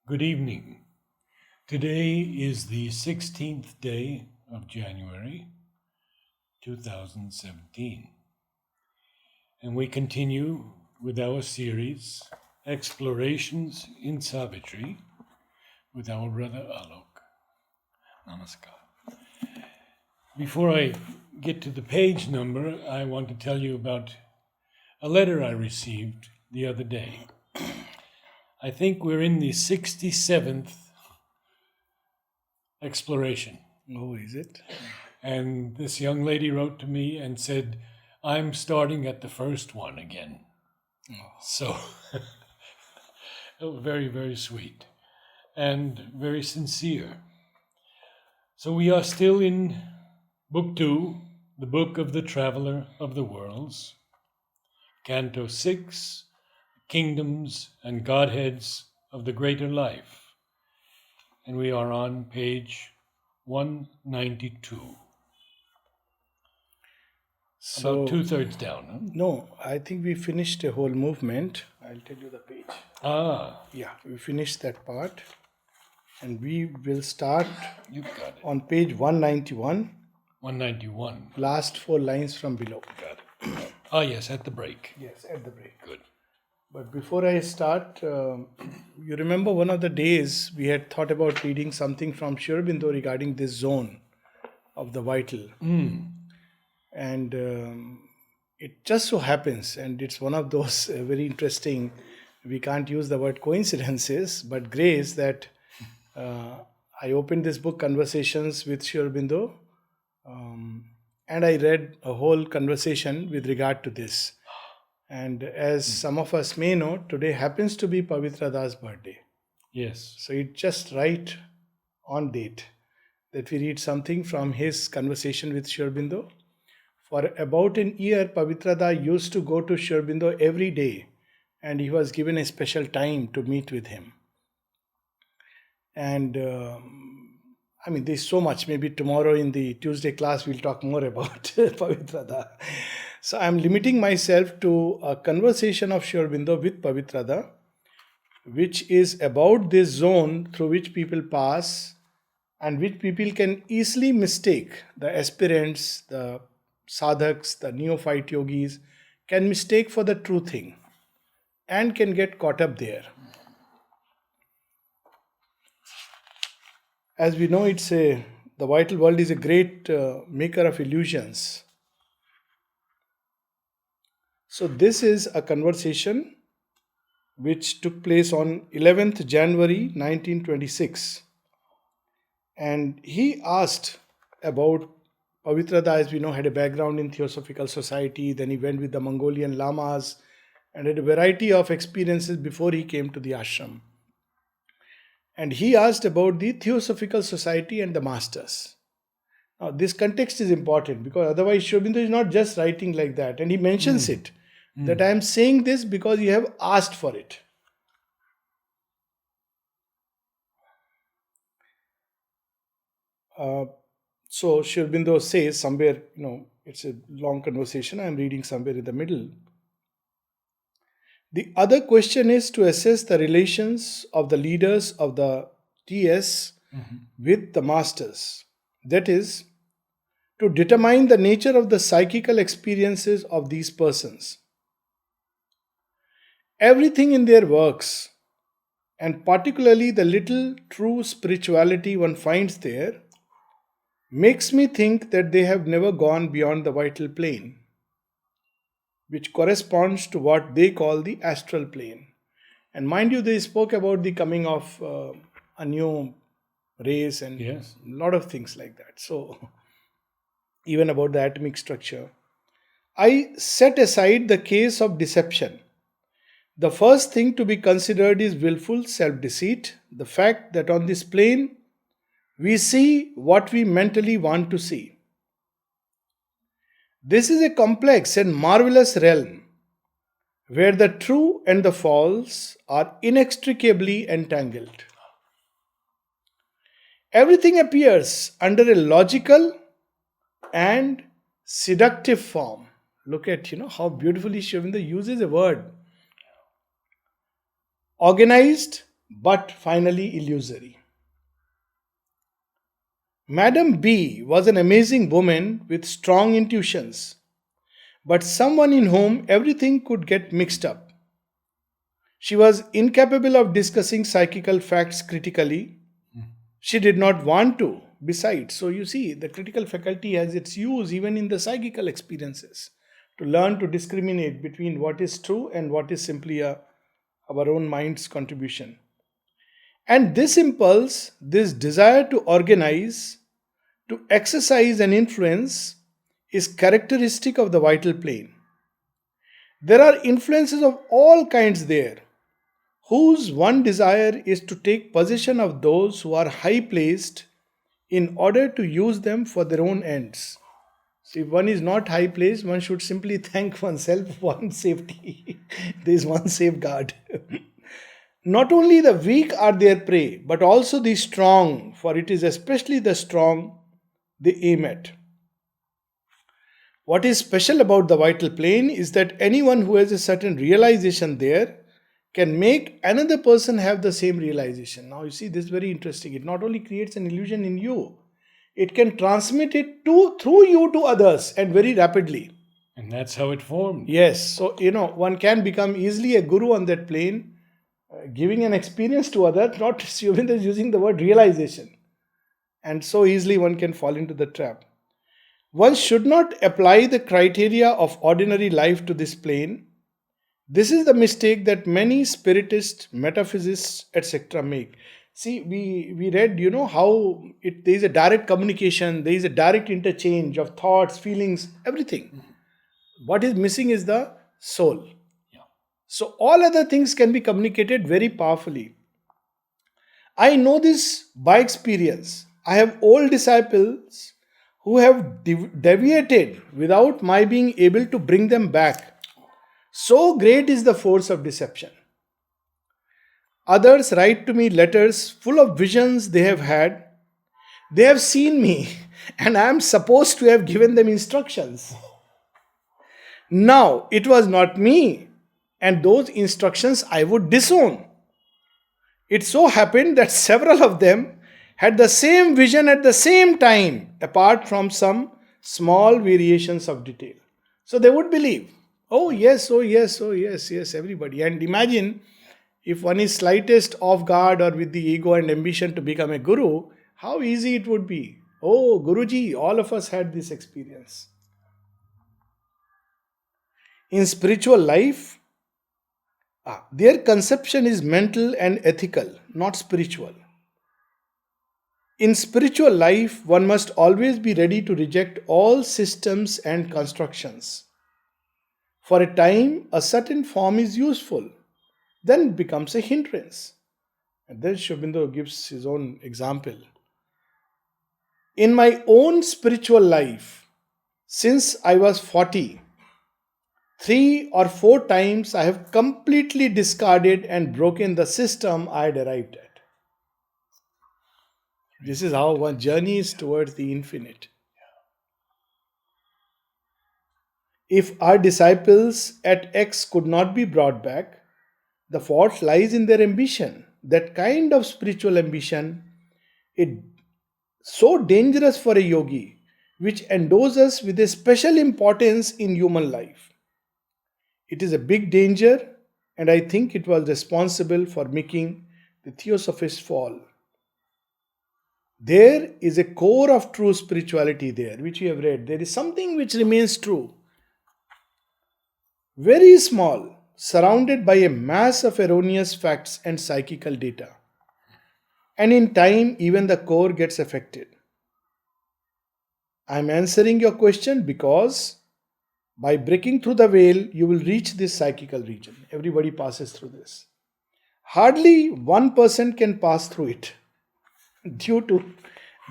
Good evening. Today is the 16th day of January 2017, and we continue with our series, Explorations in Savitri, with our brother Alok. Namaskar. Before I get to the page number, I want to tell you about a letter I received the other day. I think we're in the 67th exploration. Oh, is it? And this young lady wrote to me and said, I'm starting at the first one again. So, very, very sweet and very sincere. So we are still in Book 2, the Book of the Traveler of the Worlds, Canto 6, Kingdoms and Godheads of the Greater Life. And we are on page 192. So, About two-thirds down. Huh? no, I think we finished a whole movement. I'll tell you the page. Yeah, we finished that part. And we will start You've got it. on page 191, 191. last 4 lines from below. Got it. Ah, yes, at the break. Yes, at the break. Good. But before I start, you remember one of the days we had thought about reading something from Sri Aurobindo regarding this zone of the vital. And it just so happens, and it's one of those very interesting, we can't use the word coincidences, but grace that I opened this book, Conversations with Sri Aurobindo, and I read a whole conversation with regard to this. And as some of us may know, today happens to be Pavitra Das' birthday. Yes. So it's just right on date that we read something from his conversation with Sri Aurobindo. For about an year, Pavitra Das used to go to Sri Aurobindo every day, and he was given a special time to meet with him. And there's so much. Maybe tomorrow in the Tuesday class, we'll talk more about Pavitra Das. So I'm limiting myself to a conversation of Sri Aurobindo with Pavitra Das, which is about this zone through which people pass and which people can easily mistake. The aspirants, the sadhaks, the neophyte yogis can mistake for the true thing and can get caught up there. As we know, the vital world is a great maker of illusions. So this is a conversation which took place on 11th January 1926. And he asked about Pavitra Das, as we know, had a background in Theosophical Society. Then he went with the Mongolian lamas and had a variety of experiences before he came to the ashram. And he asked about the Theosophical Society and the masters. Now, this context is important because otherwise Sri Aurobindo is not just writing like that. And he mentions it, that I am saying this because you have asked for it. So Sri Aurobindo says somewhere, it's a long conversation. I am reading somewhere in the middle. The other question is to assess the relations of the leaders of the TS with the masters. That is, to determine the nature of the psychical experiences of these persons. Everything in their works, and particularly the little true spirituality one finds there, makes me think that they have never gone beyond the vital plane, which corresponds to what they call the astral plane. And mind you, they spoke about the coming of a new race and a lot of things like that. So, even about the atomic structure. I set aside the case of deception. The first thing to be considered is willful self-deceit, the fact that on this plane, we see what we mentally want to see. This is a complex and marvelous realm where the true and the false are inextricably entangled. Everything appears under a logical and seductive form. Look at, how beautifully Sri Aurobindo uses a word. Organized but finally illusory. Madame B was an amazing woman with strong intuitions, but someone in whom everything could get mixed up. She was incapable of discussing psychical facts critically. She did not want to. Besides, so you see, the critical faculty has its use even in the psychical experiences to learn to discriminate between what is true and what is simply our own mind's contribution. And this impulse, this desire to organize, to exercise and influence, is characteristic of the vital plane. There are influences of all kinds there, whose one desire is to take possession of those who are high placed in order to use them for their own ends. So, if one is not high placed, one should simply thank oneself for one's safety. There is one safeguard. Not only the weak are their prey, but also the strong, for it is especially the strong they aim at. What is special about the vital plane is that anyone who has a certain realization there can make another person have the same realization. Now, you see, this is very interesting. It not only creates an illusion in you, it can transmit it through you to others and very rapidly. And that's how it formed. Yes, so one can become easily a guru on that plane, giving an experience to others, not Shubhendra is using the word realization. And so easily one can fall into the trap. One should not apply the criteria of ordinary life to this plane. This is the mistake that many spiritists, metaphysicists, etc. make. See, we read, how there is a direct communication, there is a direct interchange of thoughts, feelings, everything. What is missing is the soul. Yeah. So all other things can be communicated very powerfully. I know this by experience. I have old disciples who have deviated without my being able to bring them back. So great is the force of deception. Others write to me letters full of visions they have had. They have seen me, and I am supposed to have given them instructions. Now, it was not me, and those instructions I would disown. It so happened that several of them had the same vision at the same time, apart from some small variations of detail. So they would believe, oh yes, oh yes, oh yes, yes, everybody. And imagine if one is slightest off guard or with the ego and ambition to become a guru, how easy it would be. Oh, Guruji, all of us had this experience. In spiritual life, their conception is mental and ethical, not spiritual. In spiritual life, one must always be ready to reject all systems and constructions. For a time, a certain form is useful, then it becomes a hindrance. And then Shobhindo gives his own example. In my own spiritual life, since I was 40, 3 or 4 times I have completely discarded and broken the system I had arrived at. This is how one journeys towards the infinite. If our disciples at X could not be brought back, the fault lies in their ambition. That kind of spiritual ambition is so dangerous for a yogi, which endows us with a special importance in human life. It is a big danger, and I think it was responsible for making the Theosophists fall. There is a core of true spirituality there, which we have read. There is something which remains true. Very small, surrounded by a mass of erroneous facts and psychical data. And in time, even the core gets affected. I am answering your question because by breaking through the veil, you will reach this psychical region. Everybody passes through this. Hardly 1% can pass through it due to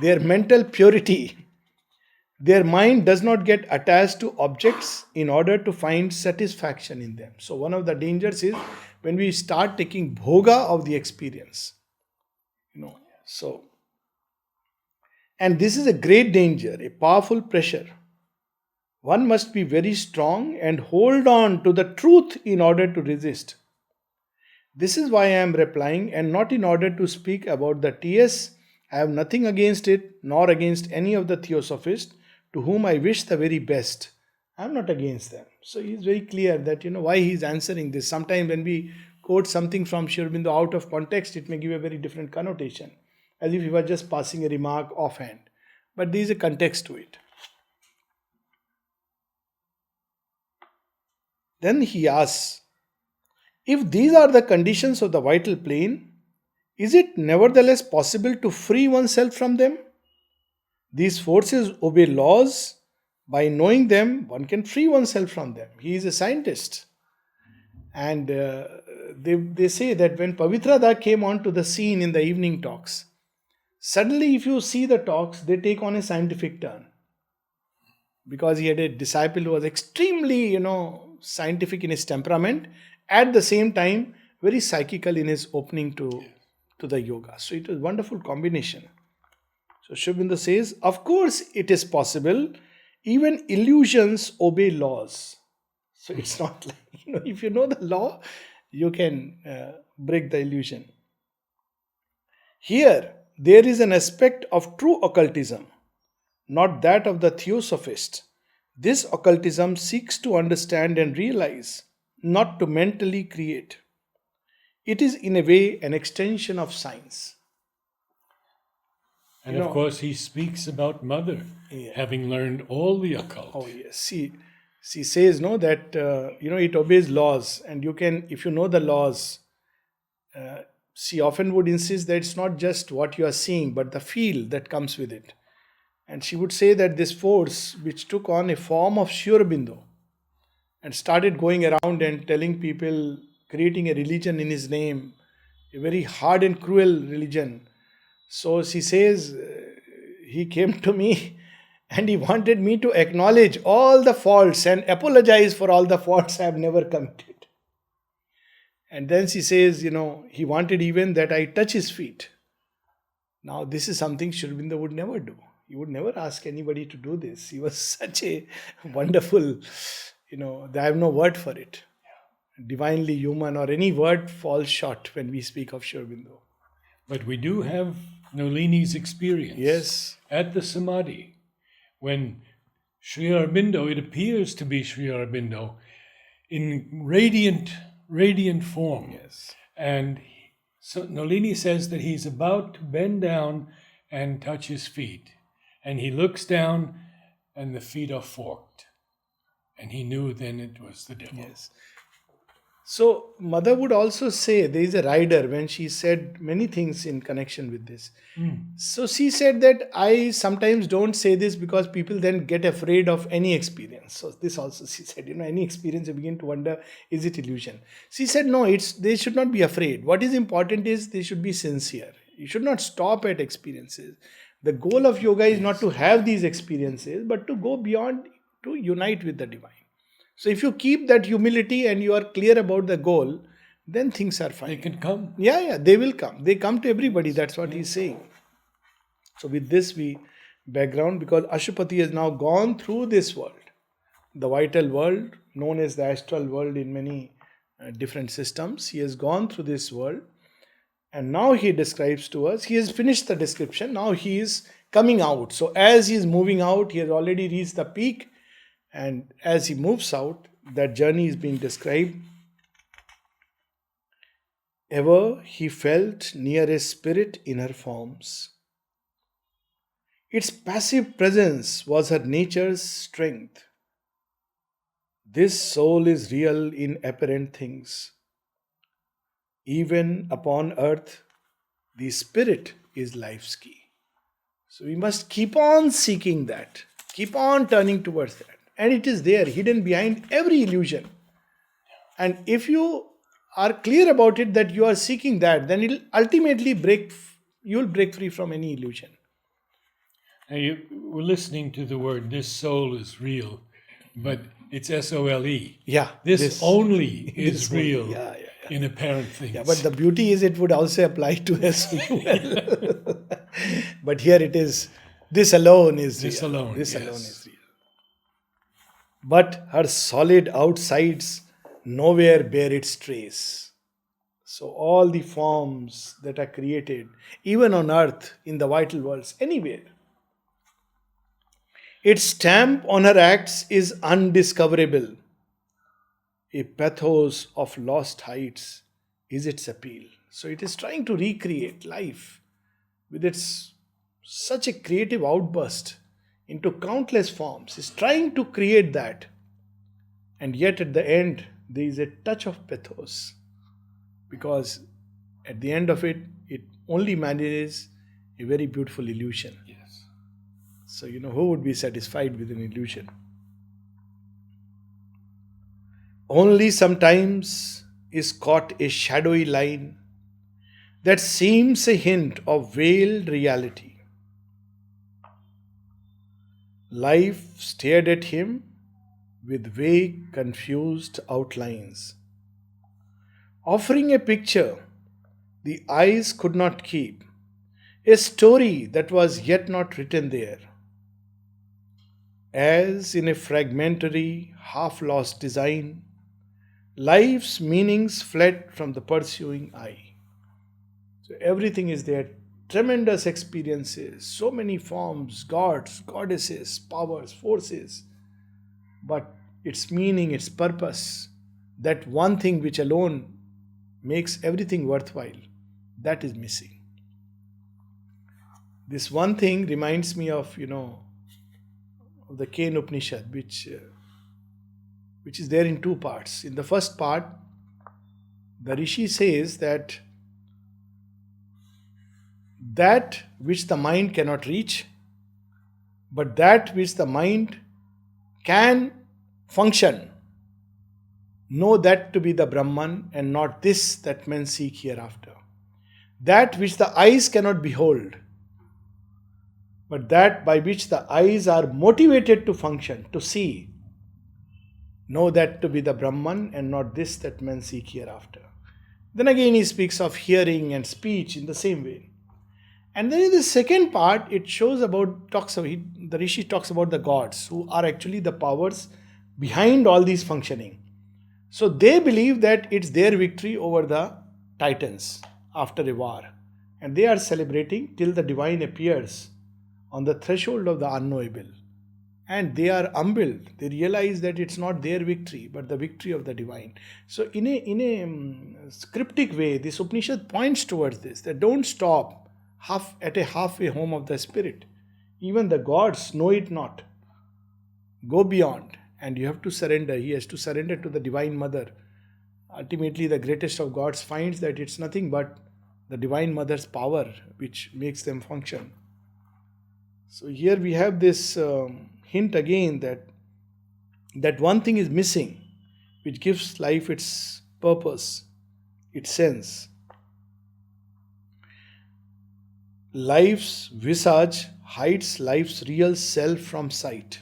their mental purity. Their mind does not get attached to objects in order to find satisfaction in them. So one of the dangers is when we start taking bhoga of the experience. And this is a great danger, a powerful pressure. One must be very strong and hold on to the truth in order to resist. This is why I am replying, and not in order to speak about the TS. I have nothing against it, nor against any of the theosophists to whom I wish the very best. I am not against them. So he is very clear that why he is answering this. Sometimes when we quote something from Sri Aurobindo out of context, it may give a very different connotation, as if he was just passing a remark offhand. But there is a context to it. Then he asks, if these are the conditions of the vital plane, is it nevertheless possible to free oneself from them? These forces obey laws. By knowing them, one can free oneself from them. He is a scientist. And they say that when Pavitrada came onto the scene in the evening talks, suddenly if you see the talks, they take on a scientific turn. Because he had a disciple who was extremely, scientific in his temperament, at the same time, very psychical in his opening to the yoga. So it was a wonderful combination. So Sri Aurobindo says, of course it is possible. Even illusions obey laws. So it's not like, if you know the law, you can break the illusion. Here, there is an aspect of true occultism, not that of the theosophist. This occultism seeks to understand and realize, not to mentally create. It is in a way an extension of science. And of course, he speaks about Mother, having learned all the occult. Oh yes, she says that it obeys laws, and you can, if you know the laws. She often would insist that it's not just what you are seeing, but the feel that comes with it. And she would say that this force, which took on a form of Sri Aurobindo and started going around and telling people, creating a religion in his name, a very hard and cruel religion. So she says, he came to me and he wanted me to acknowledge all the faults and apologize for all the faults I have never committed. And then she says, he wanted even that I touch his feet. Now, this is something Sri Aurobindo would never do. He would never ask anybody to do this. He was such a wonderful, I have no word for it. Divinely human, or any word falls short when we speak of Sri Aurobindo. But we do have Nolini's experience. Yes. At the Samadhi, when Sri Aurobindo, it appears to be Sri Aurobindo, in radiant form. Yes. And so Nolini says that he's about to bend down and touch his feet. And he looks down and the feet are forked. And he knew then it was the devil. Yes. So Mother would also say, there is a rider when she said many things in connection with this. So she said that I sometimes don't say this because people then get afraid of any experience. So this also she said, any experience you begin to wonder, is it illusion? She said, no, they should not be afraid. What is important is they should be sincere. You should not stop at experiences. The goal of yoga is not to have these experiences, but to go beyond, to unite with the divine. So if you keep that humility and you are clear about the goal, then things are fine. They can come. Yeah, they will come. They come to everybody. That's what he's saying. So with this background, because Ashupati has now gone through this world, the vital world, known as the astral world in many different systems. He has gone through this world. And now he describes to us, he has finished the description. Now he is coming out. So as he is moving out, he has already reached the peak. And as he moves out, that journey is being described. Ever he felt near a spirit in her forms. Its passive presence was her nature's strength. This soul is real in apparent things. Even upon earth, the spirit is life's key. So we must keep on seeking that, keep on turning towards that. And it is there, hidden behind every illusion. And if you are clear about it, that you are seeking that, then it will ultimately you will break free from any illusion. Now we're listening to the word, this soul is real, but it's S-O-L-E. Yeah. This only is real Yeah. in apparent things. Yeah, but the beauty is it would also apply to us as well. But here it is, this alone is real. This alone is real. But her solid outsides nowhere bear its trace. So, all the forms that are created, even on earth, in the vital worlds, anywhere, its stamp on her acts is undiscoverable. A pathos of lost heights is its appeal. So, it is trying to recreate life with its such a creative outburst into countless forms. It's trying to create that, and yet at the end, there is a touch of pathos because at the end of it, it only manages a very beautiful illusion. Yes. So, who would be satisfied with an illusion? Only sometimes is caught a shadowy line that seems a hint of veiled reality. Life stared at him with vague, confused outlines, offering a picture the eyes could not keep, a story that was yet not written there. As in a fragmentary, half lost design, life's meanings fled from the pursuing eye. So everything is there. Tremendous experiences, so many forms, gods, goddesses, powers, forces, but its meaning, its purpose, that one thing which alone makes everything worthwhile, that is missing. This one thing reminds me of the Kane Upanishad, which is there in two parts. In the first part, the Rishi says that which the mind cannot reach, but that which the mind can function, know that to be the Brahman and not this that men seek hereafter. That which the eyes cannot behold, but that by which the eyes are motivated to function, to see, know that to be the Brahman and not this that men seek hereafter. Then again he speaks of hearing and speech in the same way. And then in the second part, it shows about, the Rishi talks about the gods who are actually the powers behind all these functioning. So they believe that it's their victory over the Titans after a war. And they are celebrating till the divine appears on the threshold of the unknowable. And they are humbled. They realize that it's not their victory, but the victory of the divine. So in a cryptic way, this Upanishad points towards this, that don't stop at a halfway home of the spirit. Even the gods know it not. Go beyond, and you have to surrender. He has to surrender to the Divine Mother. Ultimately, the greatest of gods finds that it's nothing but the Divine Mother's power which makes them function. So here we have this hint again that one thing is missing, which gives life its purpose, its sense. Life's visage hides life's real self from sight.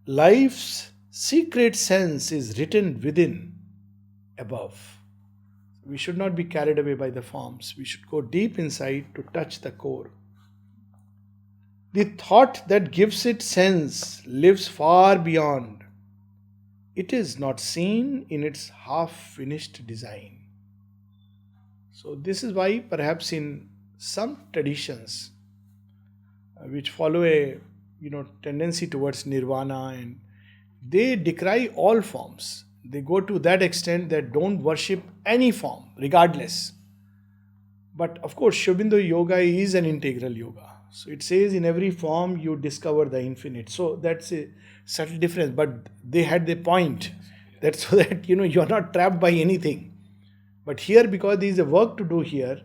Life's secret sense is written within, above. We should not be carried away by the forms. We should go deep inside to touch the core. The thought that gives it sense lives far beyond. It is not seen in its half-finished design. So this is why perhaps in some traditions which follow a tendency towards nirvana, and they decry all forms. They go to that extent that don't worship any form regardless. But of course Shobhindo yoga is an integral yoga. So it says in every form you discover the infinite. So that's a subtle difference, but they had the point that so that you are not trapped by anything. But here, because there is a work to do here,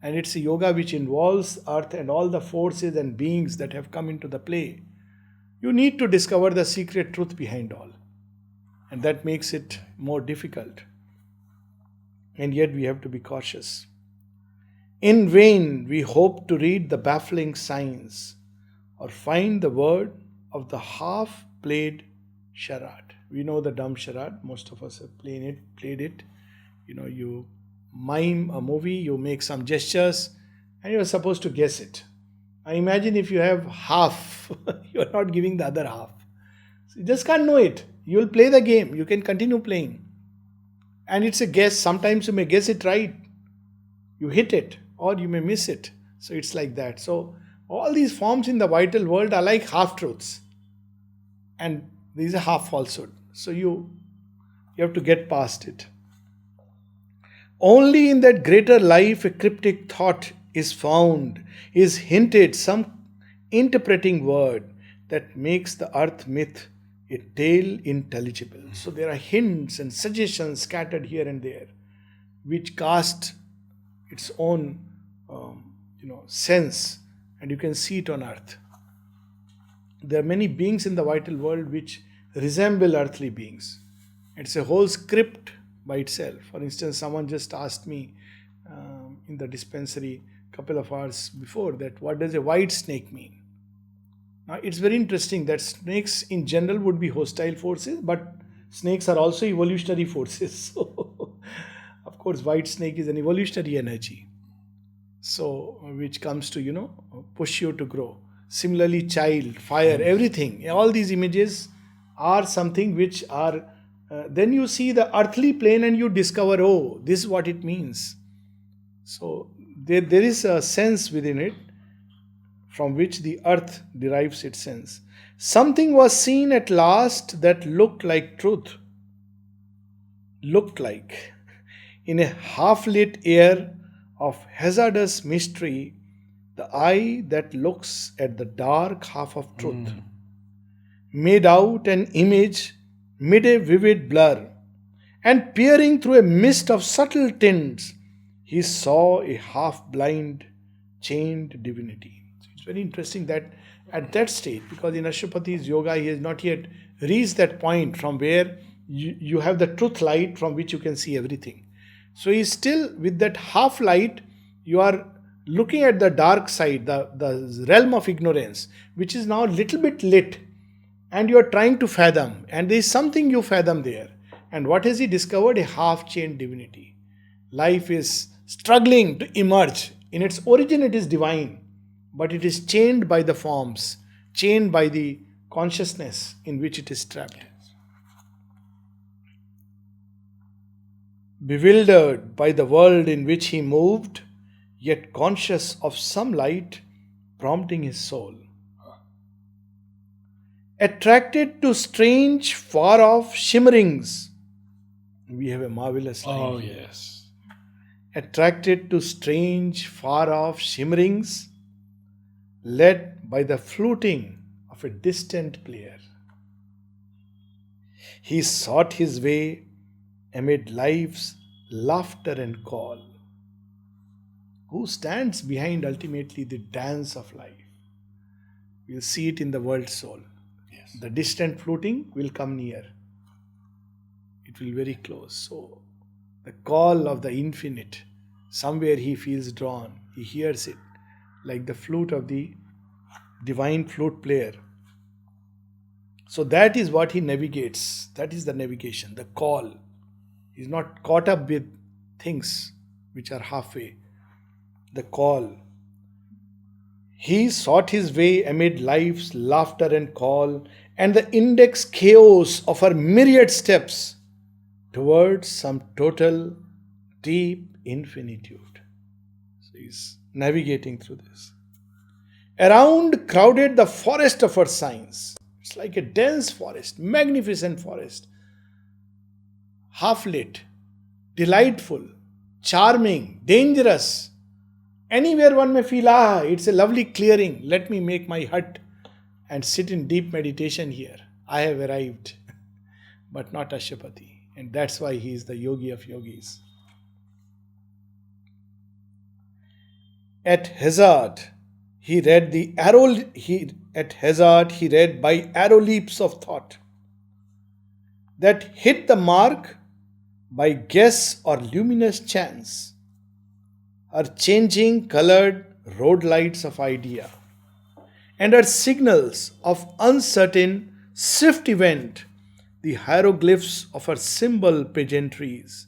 and it's a yoga which involves earth and all the forces and beings that have come into the play, you need to discover the secret truth behind all. And that makes it more difficult. And yet we have to be cautious. In vain we hope to read the baffling signs or find the word of the half-played charade. We know the dumb charade. Most of us have played it. You mime a movie, you make some gestures, and you are supposed to guess it. I imagine if you have half, you are not giving the other half. So you just can't know it. You will play the game. You can continue playing. And it's a guess. Sometimes you may guess it right, you hit it, or you may miss it. So it's like that. So all these forms in the vital world are like half truths, and these are half falsehood. So you have to get past it. Only in that greater life a cryptic thought is found, is hinted some interpreting word that makes the earth myth a tale intelligible. So there are hints and suggestions scattered here and there, which cast its own sense, and you can see it on earth. There are many beings in the vital world which resemble earthly beings. It's a whole script by itself. For instance, someone just asked me in the dispensary a couple of hours before that, what does a white snake mean? Now, it's very interesting that snakes in general would be hostile forces, but snakes are also evolutionary forces. So, of course, white snake is an evolutionary energy. So, which comes to, push you to grow. Similarly, child, fire, everything, all these images are something which are, then you see the earthly plane and you discover, oh, this is what it means. So, there is a sense within it from which the earth derives its sense. Something was seen at last that looked like truth. Looked like. In a half lit air of hazardous mystery, the eye that looks at the dark half of truth made out an image mid a vivid blur, and peering through a mist of subtle tints, he saw a half blind, chained divinity. So it's very interesting that at that stage, because in Ashwapati's yoga, he has not yet reached that point from where you have the truth light from which you can see everything. So he's still with that half light, you are looking at the dark side, the realm of ignorance, which is now a little bit lit, and you are trying to fathom, and there is something you fathom there. And what has he discovered? A half-chained divinity. Life is struggling to emerge. In its origin, it is divine, but it is chained by the forms, chained by the consciousness in which it is trapped. Bewildered by the world in which he moved, yet conscious of some light prompting his soul. Attracted to strange, far-off shimmerings. We have a marvelous line. Oh, yes. Attracted to strange, far-off shimmerings, led by the fluting of a distant player. He sought his way amid life's laughter and call. Who stands behind ultimately the dance of life? We'll see it in the world soul. Yes. The distant fluting will come near. It will very close. So the call of the infinite, somewhere he feels drawn. He hears it like the flute of the divine flute player. So that is what he navigates. That is the navigation, the call. He's not caught up with things which are halfway. The call. He sought his way amid life's laughter and call, and the index chaos of her myriad steps towards some total, deep infinitude. So he's navigating through this. Around crowded the forest of her signs. It's like a dense forest, magnificent forest. Half lit, delightful, charming, dangerous. Anywhere one may feel, it's a lovely clearing. Let me make my hut and sit in deep meditation here. I have arrived. But not Ashwapati. And that's why he is the yogi of yogis. At hazard, he read by arrow leaps of thought that hit the mark by guess or luminous chance, are changing colored road lights of idea, and are signals of uncertain, swift event, the hieroglyphs of her symbol pageantries,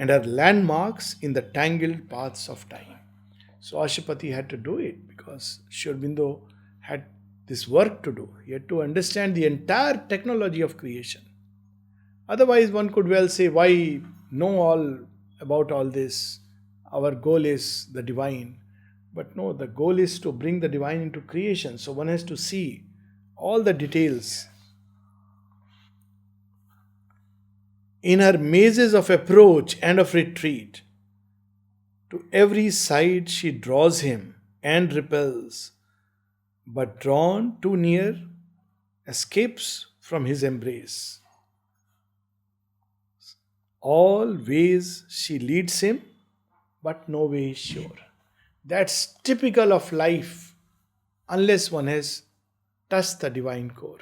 and are landmarks in the tangled paths of time. So Ashwapati had to do it because Sri Aurobindo had this work to do. He had to understand the entire technology of creation. Otherwise, one could well say, why know all about all this. Our goal is the divine. But no, the goal is to bring the divine into creation. So one has to see all the details. In her mazes of approach and of retreat, to every side she draws him and repels, but drawn too near, escapes from his embrace. All ways she leads him, but no way is sure. That's typical of life unless one has touched the divine core.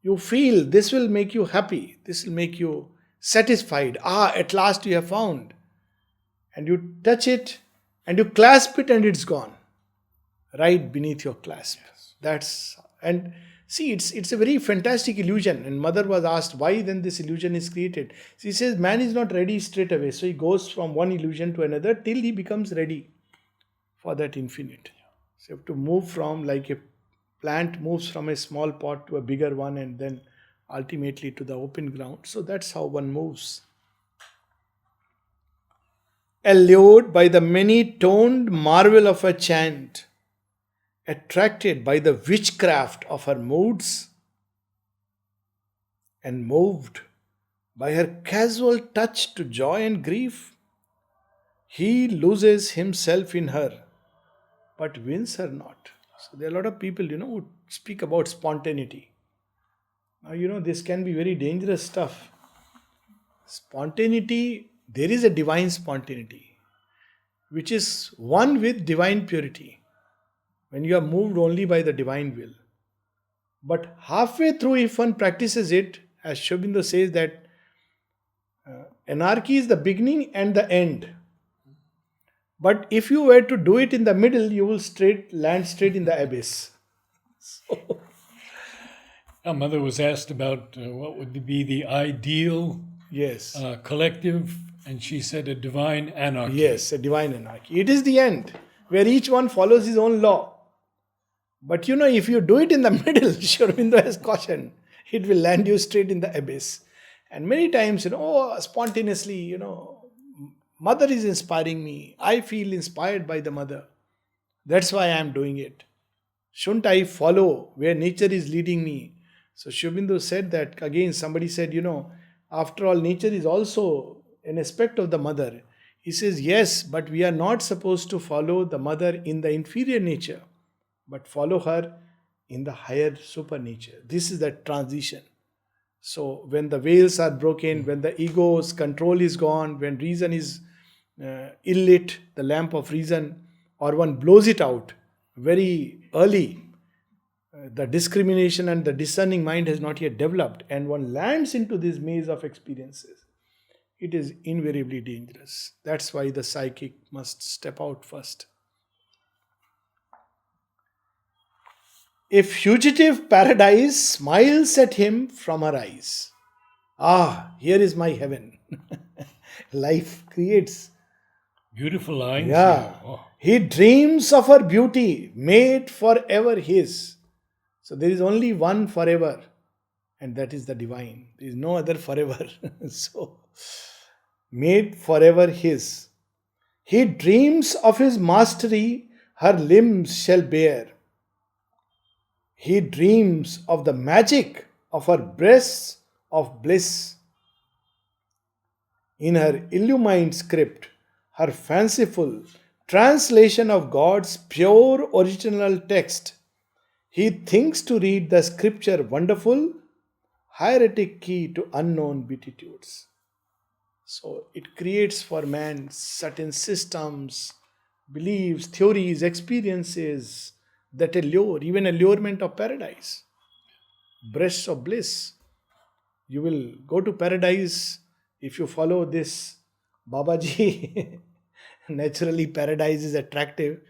You feel this will make you happy, this will make you satisfied. Ah, at last you have found. And you touch it and you clasp it and it's gone right beneath your clasp. That's and see, it's a very fantastic illusion. And mother was asked why then this illusion is created. She says man is not ready straight away, so he goes from one illusion to another till he becomes ready for that infinite. So you have to move from, like a plant moves from a small pot to a bigger one and then ultimately to the open ground. So that's how one moves. Allured by the many toned marvel of her chant, attracted by the witchcraft of her moods, and moved by her casual touch to joy and grief, he loses himself in her, but wins her not. So there are a lot of people, who speak about spontaneity. Now, this can be very dangerous stuff. Spontaneity, there is a divine spontaneity, which is one with divine purity, when you are moved only by the divine will. But halfway through, if one practices it, as Shobindo says, that anarchy is the beginning and the end. But if you were to do it in the middle, you will land straight in the abyss. So, Our mother was asked about what would be the ideal yes. collective, and she said a divine anarchy. Yes, a divine anarchy. It is the end, where each one follows his own law. But if you do it in the middle, Sri Aurobindo has cautioned, it will land you straight in the abyss. And many times, spontaneously, mother is inspiring me. I feel inspired by the mother. That's why I am doing it. Shouldn't I follow where nature is leading me? So Sri Aurobindo said that, again, somebody said, after all, nature is also an aspect of the mother. He says, yes, but we are not supposed to follow the mother in the inferior nature, but follow her in the higher super nature. This is the transition. So when the veils are broken, when the ego's control is gone, when reason is illit, the lamp of reason, or one blows it out very early, the discrimination and the discerning mind has not yet developed, and one lands into this maze of experiences, it is invariably dangerous. That's why the psychic must step out first. A fugitive paradise smiles at him from her eyes. Ah, here is my heaven. Life creates. Beautiful lines. Yeah. Oh. He dreams of her beauty, made forever his. So there is only one forever, and that is the divine. There is no other forever. So, made forever his. He dreams of his mastery, her limbs shall bear. He dreams of the magic of her breasts of bliss. In her illumined script, her fanciful translation of God's pure original text, he thinks to read the scripture wonderful, hieratic key to unknown beatitudes. So it creates for man certain systems, beliefs, theories, experiences that allure, even allurement of paradise, breasts of bliss. You will go to paradise if you follow this Babaji. Naturally, paradise is attractive.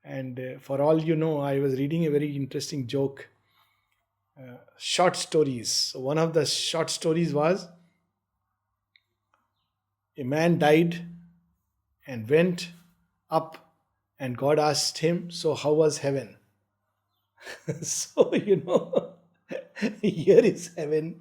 And for all you know, I was reading a very interesting joke. Short stories. So one of the short stories was, a man died and went up, and God asked him, so how was heaven? So, here is heaven.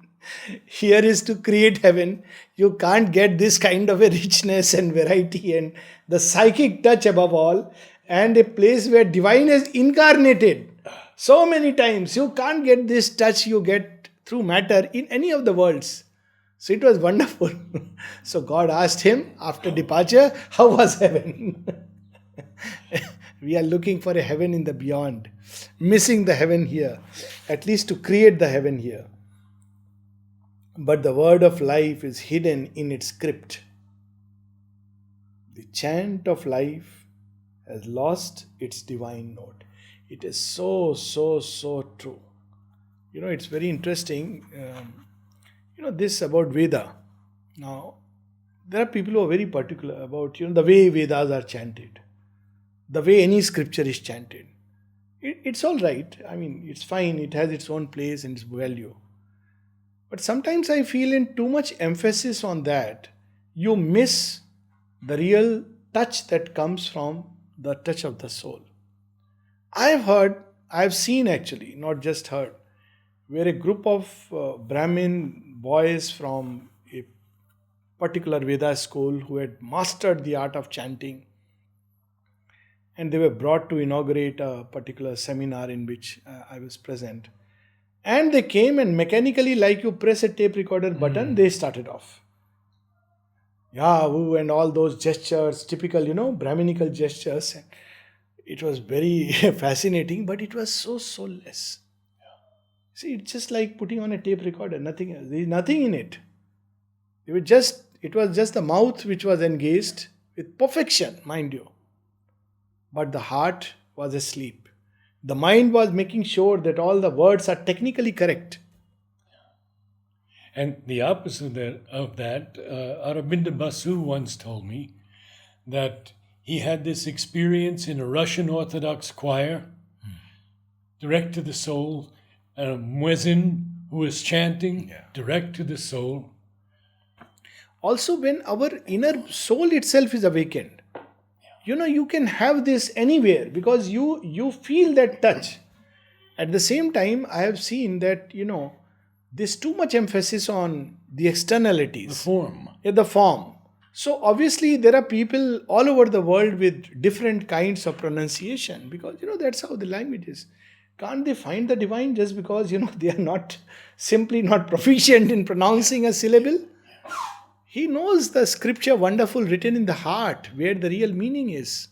Here is to create heaven. You can't get this kind of a richness and variety and the psychic touch above all, and a place where divine is incarnated so many times. You can't get this touch you get through matter in any of the worlds. So it was wonderful. So God asked him after departure, how was heaven? We are looking for a heaven in the beyond, missing the heaven here, at least to create the heaven here. But the word of life is hidden in its script. The chant of life has lost its divine note. It is so, so, so true. It's very interesting. This about Veda. Now, there are people who are very particular about, the way Vedas are chanted, the way any scripture is chanted. It's all right. I mean, it's fine. It has its own place and its value. But sometimes I feel in too much emphasis on that, you miss the real touch that comes from the touch of the soul. I've seen actually, not just heard, where a group of Brahmin boys from a particular Veda school who had mastered the art of chanting, and they were brought to inaugurate a particular seminar in which I was present. And they came and mechanically, like you press a tape recorder button, they started off. Yahoo and all those gestures, typical, Brahminical gestures. It was very fascinating, but it was so soulless. See, it's just like putting on a tape recorder, nothing else. There is nothing in it. It was just the mouth which was engaged with perfection, mind you. But the heart was asleep. The mind was making sure that all the words are technically correct. And the opposite of that, Aurobindo Basu once told me that he had this experience in a Russian Orthodox choir, direct to the soul, and a muezzin who was chanting direct to the soul. Also, when our inner soul itself is awakened, you can have this anywhere because you feel that touch. At the same time, I have seen that, there's too much emphasis on the externalities. The form. Yeah, the form. So obviously there are people all over the world with different kinds of pronunciation because, that's how the language is. Can't they find the divine just because, they are not proficient in pronouncing a syllable? He knows the scripture wonderful written in the heart where the real meaning is.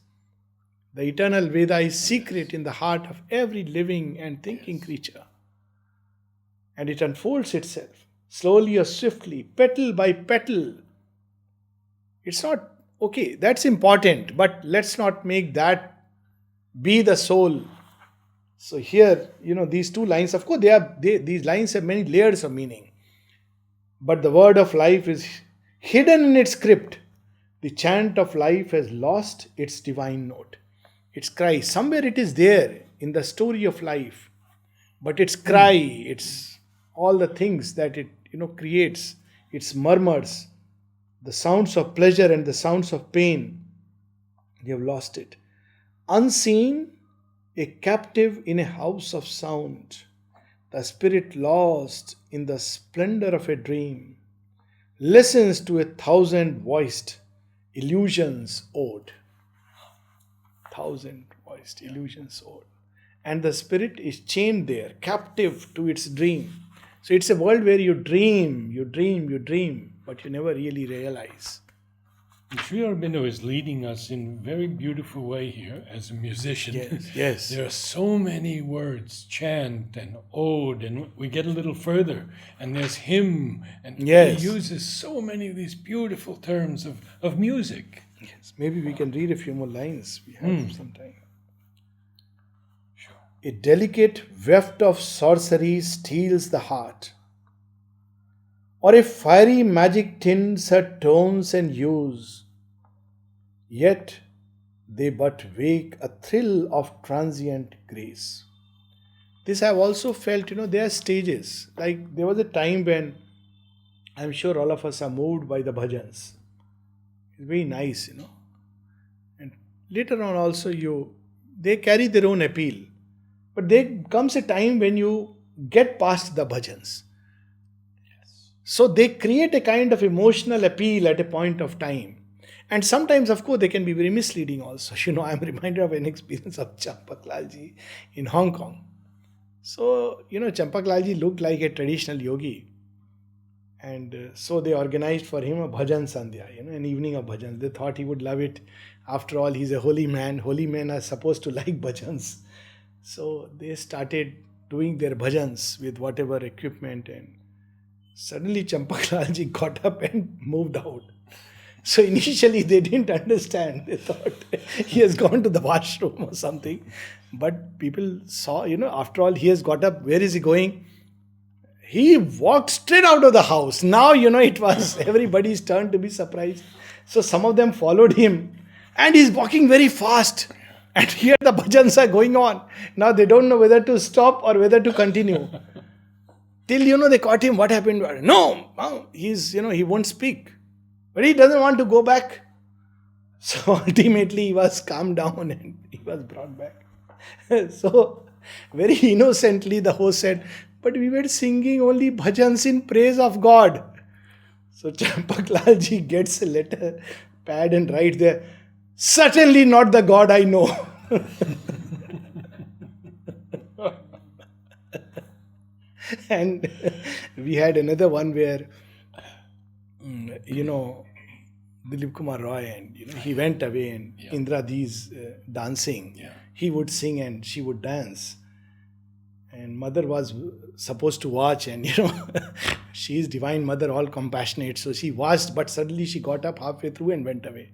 The eternal Veda is secret in the heart of every living and thinking creature. And it unfolds itself, slowly or swiftly, petal by petal. It's not, okay, that's important, but let's not make that be the soul. So here, these two lines, of course, these lines have many layers of meaning. But the word of life is hidden in its script. The chant of life has lost its divine note. Its cry, somewhere it is there in the story of life. But its cry, it's all the things that it creates, its murmurs, the sounds of pleasure and the sounds of pain, they have lost it. Unseen, a captive in a house of sound, the spirit lost in the splendor of a dream, listens to 1,000-voiced illusions ode. 1,000-voiced illusions ode. And the spirit is chained there, captive to its dream. So it's a world where you dream, but you never really realize. Sri Aurobindo is leading us in a very beautiful way here as a musician. Yes. There are so many words, chant and ode, and we get a little further, and there's hymn, and he uses so many of these beautiful terms of music. Yes. Maybe we can read a few more lines. We have some time. Sure. A delicate weft of sorcery steals the heart, or a fiery magic tints her tones and hues. Yet they but wake a thrill of transient grace. This I've also felt, there are stages. Like there was a time when I'm sure all of us are moved by the bhajans. It's very nice, And later on also they carry their own appeal. But there comes a time when you get past the bhajans. So they create a kind of emotional appeal at a point of time. And sometimes, of course, they can be very misleading also. I'm reminded of an experience of Champak Lalji in Hong Kong. So, Champak Lalji looked like a traditional yogi. And so they organized for him a bhajan sandhya, an evening of bhajans. They thought he would love it. After all, he's a holy man. Holy men are supposed to like bhajans. So they started doing their bhajans with whatever equipment, and suddenly Champak Lalji got up and moved out. So initially they didn't understand. They thought he has gone to the washroom or something. But people saw, after all, he has got up. Where is he going? He walked straight out of the house. Now, it was everybody's turn to be surprised. So some of them followed him, and he's walking very fast. And here the bhajans are going on. Now they don't know whether to stop or whether to continue. Till, they caught him. What happened? No, he won't speak. But he doesn't want to go back. So ultimately he was calmed down and he was brought back. So very innocently the host said, but we were singing only bhajans in praise of God. So Champak Lalji gets a letter, pad, and writes there, certainly not the God I know. And we had another one where, Dilip Kumar Roy, and he went away, and Indra D's dancing. Yeah. He would sing and she would dance. And mother was supposed to watch, and she is divine mother, all compassionate. So she watched, but suddenly she got up halfway through and went away.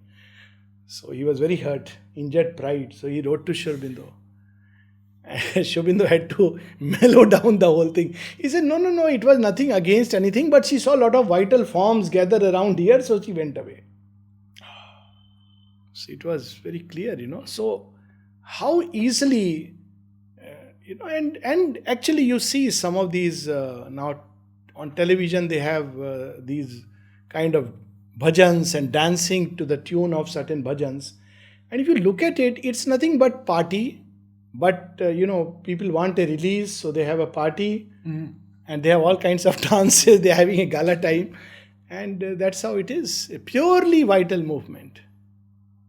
So he was very hurt, injured pride. So he wrote to Shri Aurobindo. And Shri Aurobindo had to mellow down the whole thing. He said, no, it was nothing against anything, but she saw a lot of vital forms gathered around here, so she went away. So it was very clear, So how easily, and actually you see some of these now on television, they have these kind of bhajans and dancing to the tune of certain bhajans. And if you look at it, it's nothing but party. But, people want a release, so they have a party. And they have all kinds of dances. They're having a gala time. And that's how it is. A purely vital movement.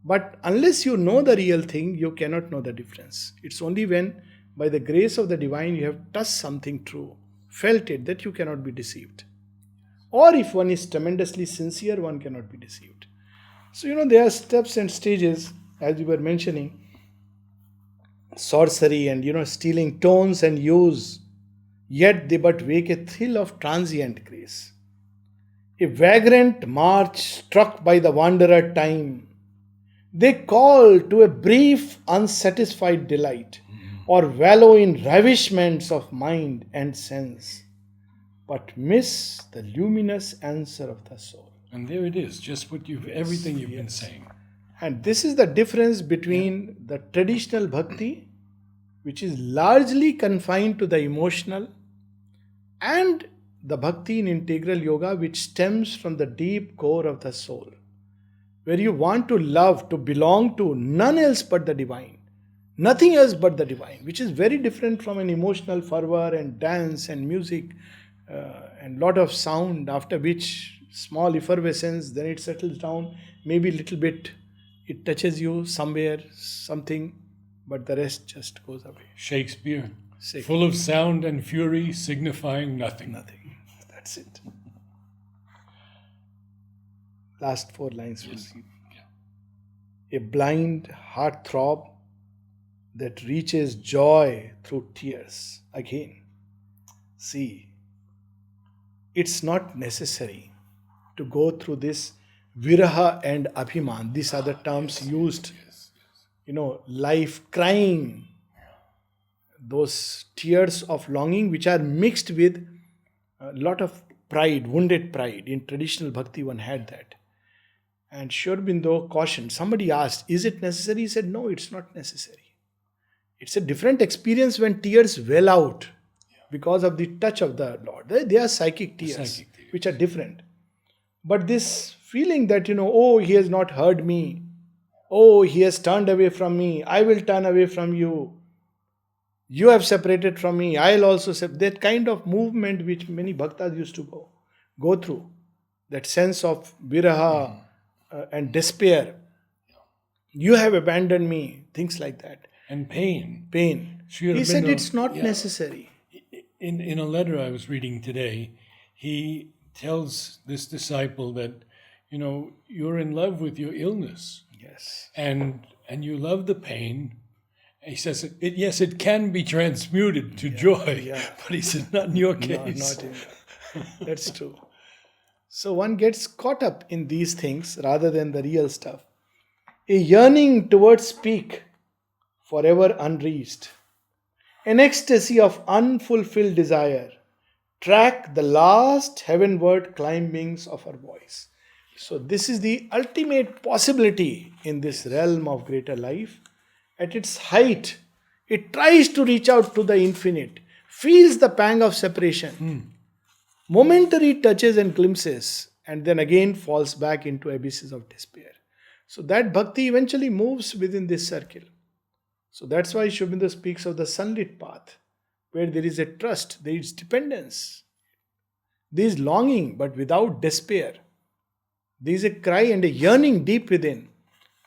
But unless you know the real thing, you cannot know the difference. It's only when, by the grace of the divine, you have touched something true, felt it, that you cannot be deceived. Or if one is tremendously sincere, one cannot be deceived. So, there are steps and stages, as we were mentioning. Sorcery and, stealing tones and hues, yet they but wake a thrill of transient grace. A vagrant march struck by the wanderer time, they call to a brief unsatisfied delight, or wallow in ravishments of mind and sense, but miss the luminous answer of the soul. And there it is, just everything you've been saying. And this is the difference between the traditional bhakti, which is largely confined to the emotional, and the bhakti in integral yoga, which stems from the deep core of the soul, where you want to love, to belong to none else but the divine, nothing else but the divine, which is very different from an emotional fervor and dance and music and lot of sound, after which small effervescence, then it settles down, maybe a little bit, it touches you somewhere, something, but the rest just goes away. Shakespeare, full of sound and fury, signifying nothing. Nothing. That's it. Last 4 lines. Yes. A blind heart throb that reaches joy through tears. Again, see, it's not necessary to go through this viraha and abhiman. These are the terms used. Life crying, those tears of longing which are mixed with a lot of pride, wounded pride. In traditional bhakti, one had that. And Shri Aurobindo cautioned. Somebody asked, is it necessary? He said, no, it's not necessary. It's a different experience when tears well out because of the touch of the Lord. They are psychic tears, which are different. But this feeling that, he has not heard me. Oh, he has turned away from me. I will turn away from you. You have separated from me. I'll also separate. That kind of movement which many bhaktas used to go. go through, that sense of viraha and despair. You have abandoned me, things like that. And pain. Pain. Sri He said Aurobindo, it's not yeah, necessary. in a letter I was reading today, he tells this disciple that, you're in love with your illness, Yes. and you love the pain. He says, yes, it can be transmuted to joy, yeah. but he said, not in your No, case. not in That's true. So one gets caught up in these things rather than the real stuff. A yearning towards peak, forever unreached. An ecstasy of unfulfilled desire. Track the last heavenward climbings of her voice. So, this is the ultimate possibility in this realm of greater life. At its height, it tries to reach out to the infinite, feels the pang of separation, momentary touches and glimpses, and then again falls back into abysses of despair. So, that bhakti eventually moves within this circle. So, that's why Sri Aurobindo speaks of the sunlit path, where there is a trust, there is dependence, there is longing, but without despair. There is a cry and a yearning deep within,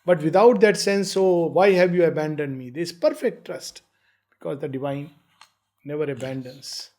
but without that sense, oh, why have you abandoned me? There is perfect trust because the divine never abandons.